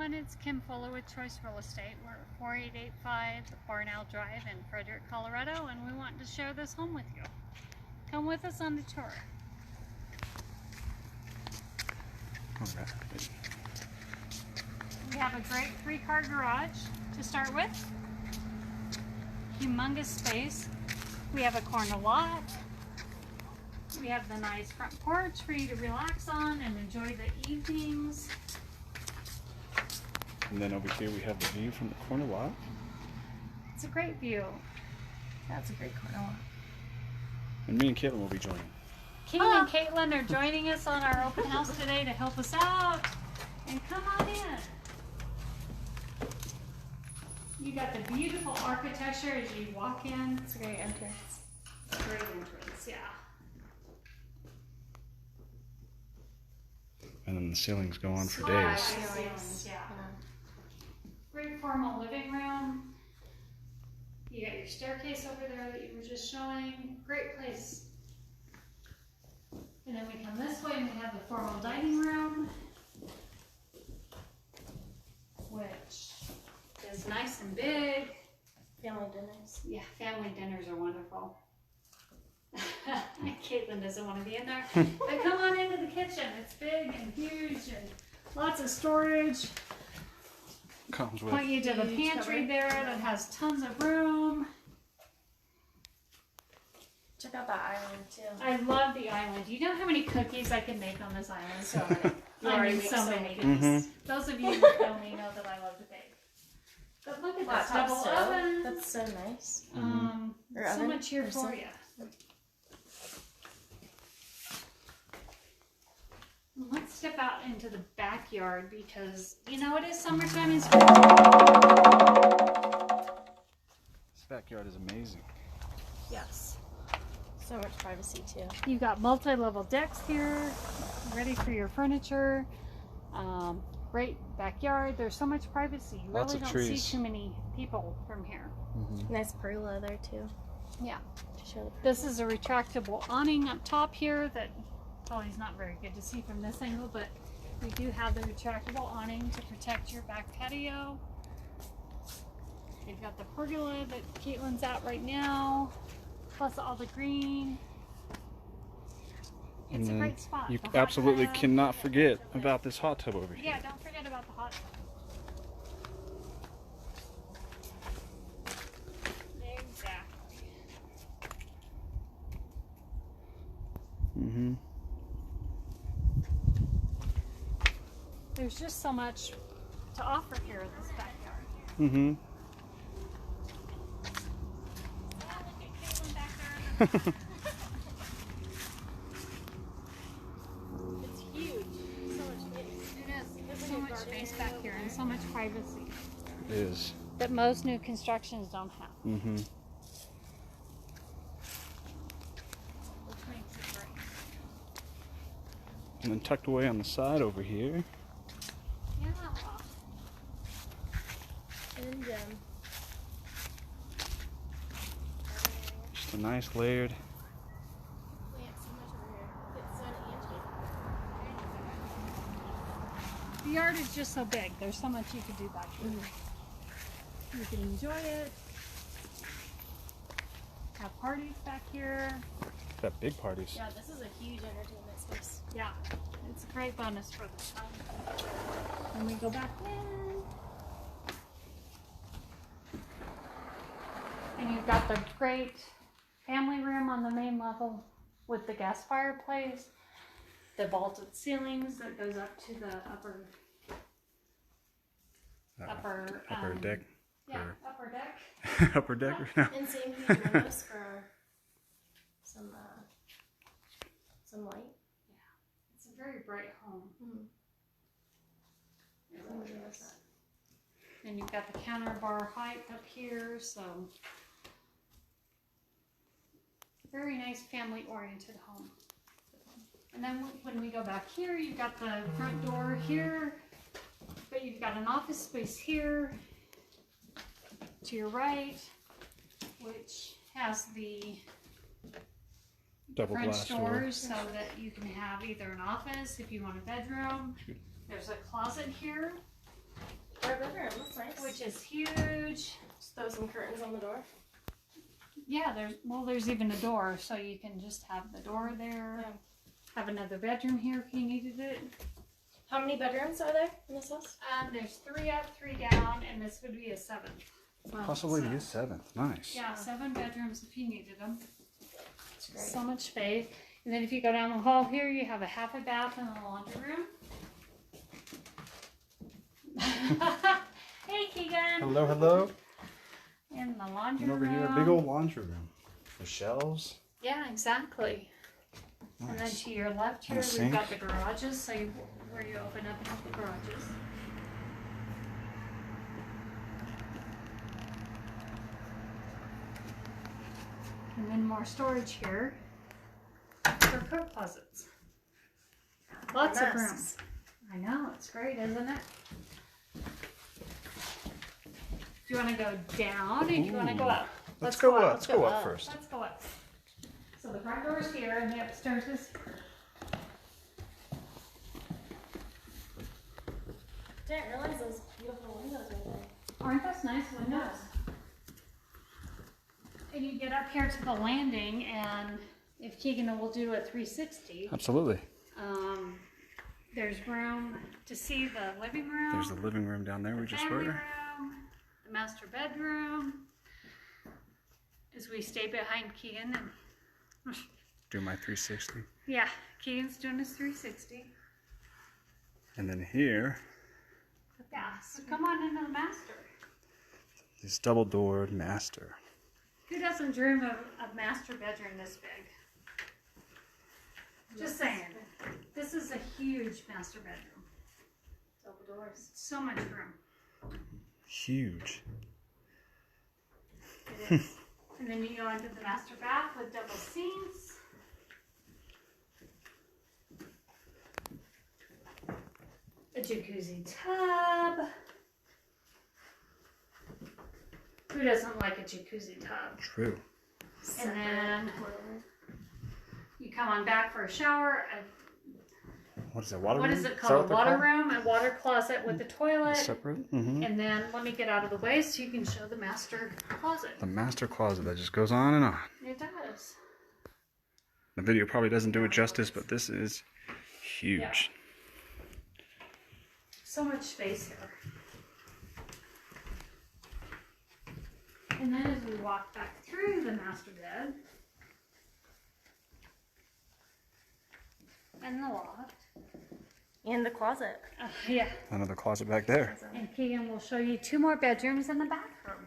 everyone, it's Kim Fuller with Choice Real Estate. We're at 4885 Barnell Drive in Frederick, Colorado, and we want to share this home with you. Come with us on the tour. Okay. We have a great 3-car garage to start with. Humongous space. We have a corner lot. We have the nice front porch for you to relax on and enjoy the evenings. And then over here we have the view from the corner lot. It's a great view. That's a great corner lot. And me and Caitlin will be joining. King and Caitlin are joining us on our open house today to help us out. And come on in. You got the beautiful architecture as you walk in. It's a great entrance. Great entrance, yeah. And then the ceilings go on for Slide days. ceilings, yeah. Great formal living room. You got your staircase over there that you were just showing. Great place. And then we come this way and we have the formal dining room, which is nice and big. Family dinners. Yeah, family dinners are wonderful. Caitlin doesn't want to be in there. But come on into the kitchen. It's big and huge and lots of storage. Comes with. Point you to the pantry there that has tons of room. Check out that island too. I love the island. Do you know how many cookies I can make on this island? So many. You I already mean, make so many. Mm-hmm. Those of you who know me know that I love to bake. But look at this Top double stove. oven. That's so nice. Or So oven, much here or for some- you. Let's step out into the backyard because, you know, it is summertime in spring. This backyard is amazing. Yes. So much privacy too. You've got multi-level decks here, ready for your furniture. Great backyard. There's so much privacy. You Lots really of don't trees. see too many people from here. Nice pergola there too. Yeah. To show the This is a retractable awning up top here that probably is not very good to see from this angle, but we do have the retractable awning to protect your back patio. You've got the pergola that Caitlin's at right now, plus all the green. It's And a then great spot. you The hot absolutely tub. cannot forget about this hot tub over here. Yeah, don't forget about the hot tub. Exactly. Mm-hmm. There's just so much to offer here in this backyard. Mm-hmm. Oh, look at Caitlin back there. It's huge. So much space. It is. There's so much space back here and so much privacy It is. that most new constructions don't have, Mm-hmm. which makes it great. And then tucked away on the side over here. Yeah. And Just a nice layered. we have so much over here. It's so Angie. The yard is just so big. There's so much you could do back here. You can enjoy it. Have parties back here. Got big parties. Yeah, this is a huge entertainment space. Yeah, it's a great bonus for the time. When we go back in. And you've got the great family room on the main level with the gas fireplace, the vaulted ceilings that goes up to the upper Deck. Yeah, Or upper deck. upper deck. Or no. And same huge windows for some light. It's a very bright home. It really is. And you've got the counter bar height up here, so very nice family oriented home. And then when we go back here, you've got the front door here, but you've got an office space here to your right, which has the Double French glass door. doors so that you can have either an office if you want a bedroom. There's a closet here which is huge. Just throw some curtains on the door. Yeah, there's even a door, so you can just have the door there. Yeah. Have another bedroom here if you needed it. How many bedrooms are there in this house? There's 3 up, 3 down, and this would be a 7th. Wow. Possibly to use 7th. Nice. Yeah, 7 bedrooms if you needed them. That's great. So much space. And then if you go down the hall here, you have a half a bath and a laundry room. Hey, Keegan. Hello, hello. In the laundry And over room. here, a big old laundry room. The shelves. Yeah, exactly. Nice. And then to your left here, And a we've got sink. the garages, so where you open up the garages. And then more storage here for coat closets. Lots of room. Masks. I know, it's great, isn't it? Do you want to go down or do you want to go up? Let's go up. Let's Let's go go up up. first. Let's go up. So the front door is here and the upstairs is here. Didn't realize those beautiful windows right there. Aren't those nice windows? And you get up here to the landing, and if Keegan will do a 360, Absolutely. there's room to see the living room, There's the living room down there we just family were. room, the master bedroom. As we stay behind Keegan, and Do my 360. yeah, Keegan's doing his 360. And then here, Yeah, so come on into the master. this double-doored master. Who doesn't dream of a master bedroom this big? Just saying. This is a huge master bedroom. Double doors. So much room. Huge. It is. And then you go into the master bath with double sinks. A jacuzzi tub. Who doesn't like a jacuzzi tub? True. And then you come on back for a shower. What is it? Water What room? is it that called? A what they're water called? room, a water closet with the toilet. Separate? Mm-hmm. And then let me get out of the way so you can show the master closet. The master closet that just goes on and on. It does. The video probably doesn't do it justice, but this is huge. Yeah. So much space here. And then as we walk back through the master bed and the loft, And the closet. yeah, Another closet back there. and Keegan will show you 2 more bedrooms and the bathroom.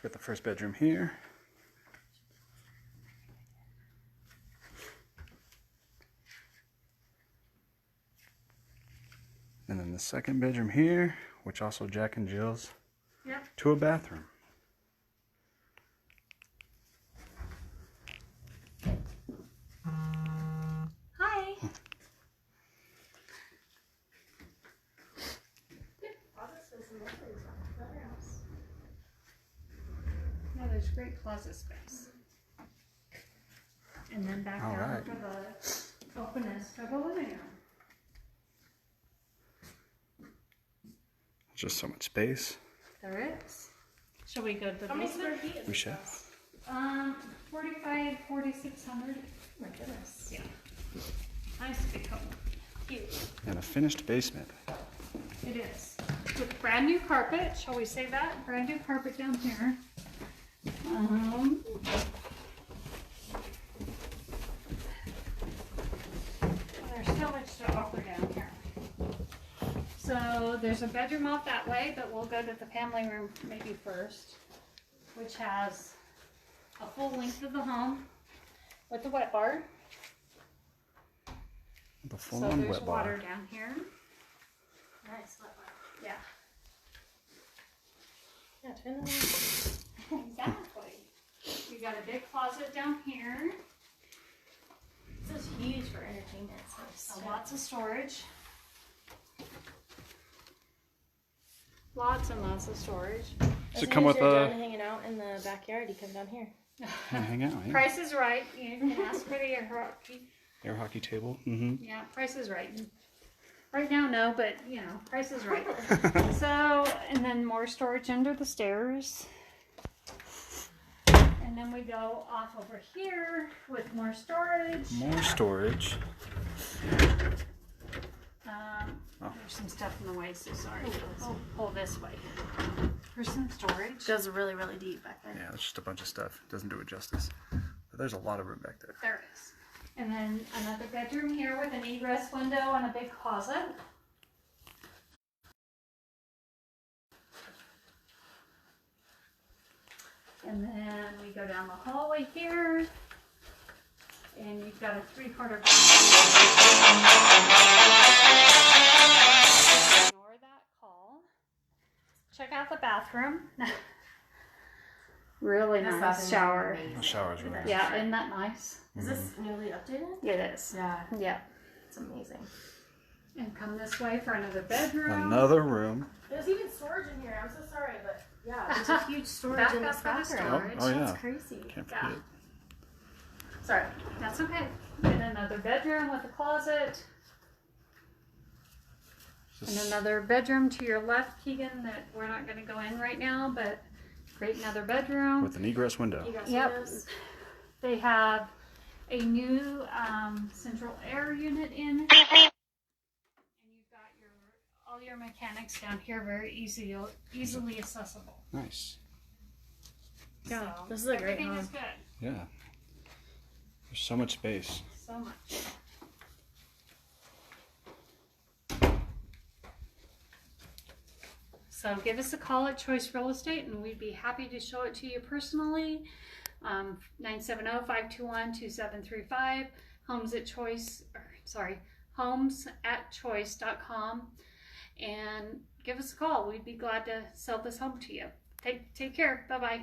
Got the first bedroom here. And then the second bedroom here, which also Jack and Jill's, Yep. to a bathroom. Hi. Closet space in both of these bedrooms. Yeah, there's great closet space. And then back All down right. for the openness of the living room. Just so much space. There is. Shall we go to the How many basement? square feet is We this shall. house? 4,600. Oh my goodness. Yeah. Nice big home. Huge. And a finished basement. It is. With brand new carpet. Shall we say that? Brand new carpet down here. There's so much to offer down here. So there's a bedroom out that way, but we'll go to the family room maybe first, which has a full length of the home with the wet bar. The So full-on there's wet water bar. down here. Nice. Wet bar. Yeah. Yeah, turn that on. Exactly. You got a big closet down here. This is huge for entertainment. So lots of storage. Lots and lots of storage. Does it come with you're a done hanging out in the backyard, you come down here. hang out? Yeah. Price is right. You can ask for the air hockey. Air hockey table. Mm-hmm. Yeah, price is right. Right now, no, but you know, price is right. So, and then more storage under the stairs. And then we go off over here with more storage. More storage. There's some stuff in the way, so sorry. I'll pull this way. For some storage. It goes really, really deep back there. Yeah, it's just a bunch of stuff. Doesn't do it justice. But there's a lot of room back there. There is. And then another bedroom here with an egress window and a big closet. And then we go down the hallway here. And you've got a 3-quarter Ignore that call. Check out the bathroom. Really This nice bathroom is shower. amazing. The shower's really nice. Yeah, isn't that nice? Is this newly updated? It is. Yeah, Yeah. it's amazing. And come this way for another bedroom. Another room. There's even storage in here. I'm so sorry, but yeah, there's a huge storage Back in up this for the bathroom. storage. Oh, yeah. That's crazy. Can't Yeah. forget. Sorry. That's okay. And another bedroom with a closet. And another bedroom to your left, Keegan, that we're not going to go in right now, but create another bedroom. With an egress window. You got Yep. windows? They have a new central air unit in. And you've got all your mechanics down here very easily accessible. Nice. Yeah, So, this is a great everything home. is good. Yeah. There's so much space. So much. So give us a call at Choice Real Estate and we'd be happy to show it to you personally. 970-521-2735. homesatchoice.com, and give us a call. We'd be glad to sell this home to you. Take care. Bye-bye.